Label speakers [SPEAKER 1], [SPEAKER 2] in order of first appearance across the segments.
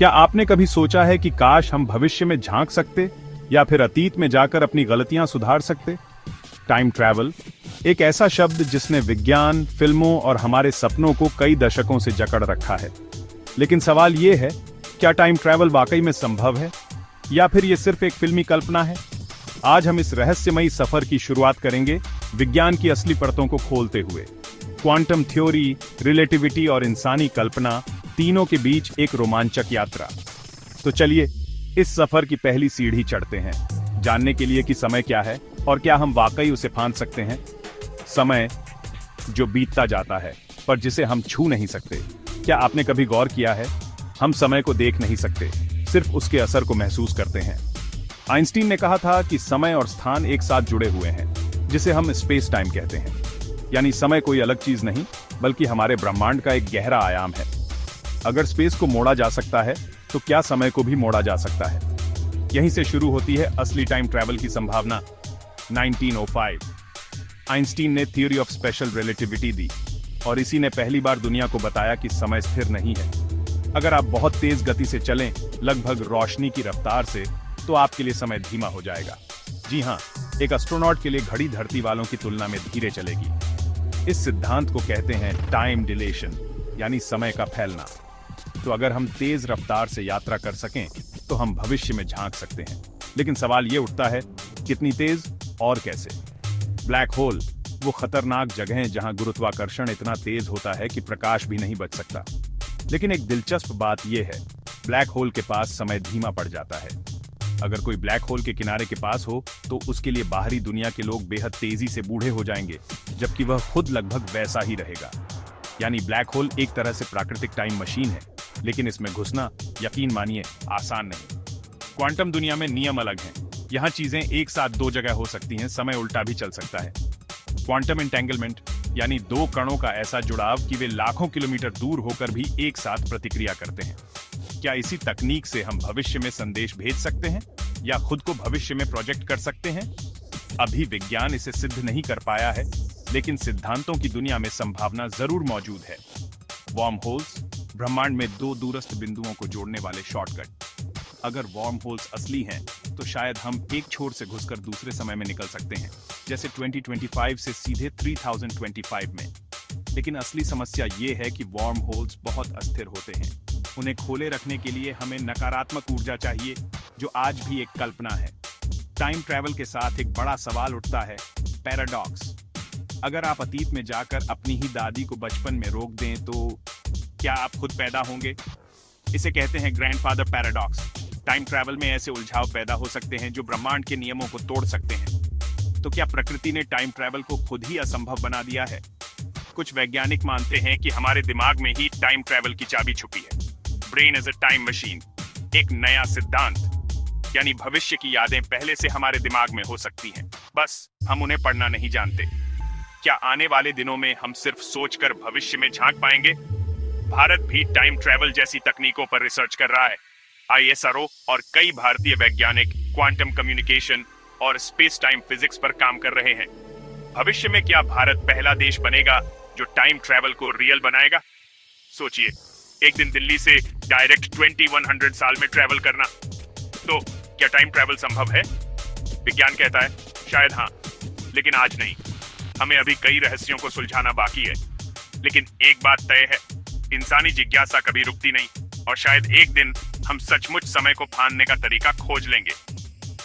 [SPEAKER 1] क्या आपने कभी सोचा है कि काश हम भविष्य में झांक सकते या फिर अतीत में जाकर अपनी गलतियां सुधार सकते? टाइम ट्रैवल एक ऐसा शब्द जिसने विज्ञान, फिल्मों और हमारे सपनों को कई दशकों से जकड़ रखा है। लेकिन सवाल यह है, क्या टाइम ट्रैवल वाकई में संभव है या फिर यह सिर्फ एक फिल्मी कल्पना है? आज हम इस रहस्यमयी सफर की शुरुआत करेंगे विज्ञान की असली परतों को खोलते हुए। क्वांटम थ्योरी, रिलेटिविटी और इंसानी कल्पना, तीनों के बीच एक रोमांचक यात्रा। तो चलिए इस सफर की पहली सीढ़ी चढ़ते हैं, जानने के लिए कि समय क्या है और क्या हम वाकई उसे फांद सकते हैं। समय जो बीतता जाता है पर जिसे हम छू नहीं सकते। क्या आपने कभी गौर किया है, हम समय को देख नहीं सकते, सिर्फ उसके असर को महसूस करते हैं। आइंस्टीन ने कहा था कि समय और स्थान एक साथ जुड़े हुए हैं, जिसे हम स्पेस टाइम कहते हैं। यानी समय कोई अलग चीज नहीं, बल्कि हमारे ब्रह्मांड का एक गहरा आयाम है। अगर स्पेस को मोड़ा जा सकता है तो क्या समय को भी मोड़ा जा सकता है? यहीं से शुरू होती है असली टाइम ट्रैवल की संभावना। 1905 आइंस्टीन ने थ्योरी ऑफ स्पेशल रिलेटिविटी दी और इसी ने पहली बार दुनिया को बताया कि समय स्थिर नहीं है। अगर आप बहुत तेज गति से चलें, लगभग रोशनी की रफ्तार से, तो आपके लिए समय धीमा हो जाएगा। जी हाँ, एक एस्ट्रोनॉट के लिए घड़ी धरती वालों की तुलना में धीरे चलेगी। इस सिद्धांत को कहते हैं टाइम डिलेशन, यानी समय का फैलना। तो अगर हम तेज रफ्तार से यात्रा कर सकें तो हम भविष्य में झांक सकते हैं। लेकिन सवाल ये उठता है, कितनी तेज और कैसे? ब्लैक होल वो खतरनाक जगह है जहां गुरुत्वाकर्षण इतना तेज होता है कि प्रकाश भी नहीं बच सकता। लेकिन एक दिलचस्प बात यह है, ब्लैक होल के पास समय धीमा पड़ जाता है। अगर कोई ब्लैक होल के किनारे के पास हो तो उसके लिए बाहरी दुनिया के लोग बेहद तेजी से बूढ़े हो जाएंगे, जबकि वह खुद लगभग वैसा ही रहेगा। यानी ब्लैक होल एक तरह से प्राकृतिक टाइम मशीन है, लेकिन इसमें घुसना, यकीन मानिए, आसान नहीं। क्वांटम दुनिया में नियम अलग हैं। यहाँ चीजें एक साथ दो जगह हो सकती हैं, समय उल्टा भी चल सकता है। क्वांटम एंटेंगलमेंट यानी दो कणों का ऐसा जुड़ाव कि वे लाखों किलोमीटर दूर होकर भी एक साथ प्रतिक्रिया करते हैं। क्या इसी तकनीक से हम भविष्य में संदेश भेज सकते हैं या खुद को भविष्य में प्रोजेक्ट कर सकते हैं? अभी विज्ञान इसे सिद्ध नहीं कर पाया है, लेकिन सिद्धांतों की दुनिया में संभावना जरूर मौजूद है। वॉर्म होल्स, ब्रह्मांड में दो दूरस्थ बिंदुओं को जोड़ने वाले शॉर्टकट। अगर वॉर्म होल्स असली हैं, तो शायद हम एक छोर से घुसकर दूसरे समय में निकल सकते हैं, जैसे 2025 से सीधे 3025 में। लेकिन असली समस्या ये है कि वॉर्म होल्स बहुत अस्थिर होते हैं। उन्हें खोले रखने के लिए हमें नकारात्मक ऊर्जा चाहिए, जो आज भी एक कल्पना है। टाइम ट्रैवल के साथ एक बड़ा सवाल उठता है, पैराडॉक्स। अगर आप अतीत में जाकर अपनी ही दादी को बचपन में रोक दें तो क्या आप खुद पैदा होंगे? इसे कहते हैं ग्रैंडफादर पैराडॉक्स। टाइम ट्रैवल में ऐसे उलझाव पैदा हो सकते हैं जो ब्रह्मांड के नियमों को तोड़ सकते हैं। तो क्या प्रकृति ने टाइम ट्रैवल को खुद ही असंभव बना दिया है? कुछ वैज्ञानिक मानते हैं कि हमारे दिमाग में ही टाइम ट्रैवल की चाबी छुपी है। Brain as a time machine, एक नया सिद्धांत। यानी भविष्य की यादें पहले से हमारे दिमाग में हो सकती हैं, बस हम उन्हें पढ़ना नहीं जानते। क्या आने वाले दिनों में हम सिर्फ सोचकर भविष्य में झांक पाएंगे? भारत भी टाइम ट्रैवल जैसी तकनीकों पर रिसर्च कर रहा है। ISRO और कई भारतीय वैज्ञानिक क्वांटम कम्युनिकेशन और स्पेस टाइम फिजिक्स पर काम कर रहे हैं। भविष्य में क्या भारत पहला देश बनेगा जो टाइम ट्रैवल को रियल बनाएगा? सोचिए, एक दिन दिल्ली से डायरेक्ट 2100 साल में ट्रैवल करना। तो क्या टाइम ट्रैवल संभव है? विज्ञान कहता है शायद हाँ, लेकिन आज नहीं। हमें अभी कई रहस्यों को सुलझाना बाकी है। लेकिन एक बात तय है, इंसानी जिज्ञासा कभी रुकती नहीं और शायद एक दिन हम सचमुच समय को फांदने का तरीका खोज लेंगे।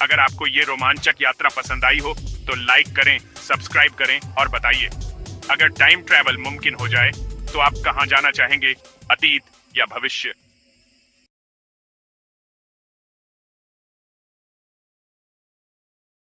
[SPEAKER 1] अगर आपको ये रोमांचक यात्रा पसंद आई हो तो लाइक करें, सब्सक्राइब करें और बताइए, अगर टाइम ट्रैवल मुमकिन हो जाए तो आप कहां जाना चाहेंगे, अतीत या भविष्य?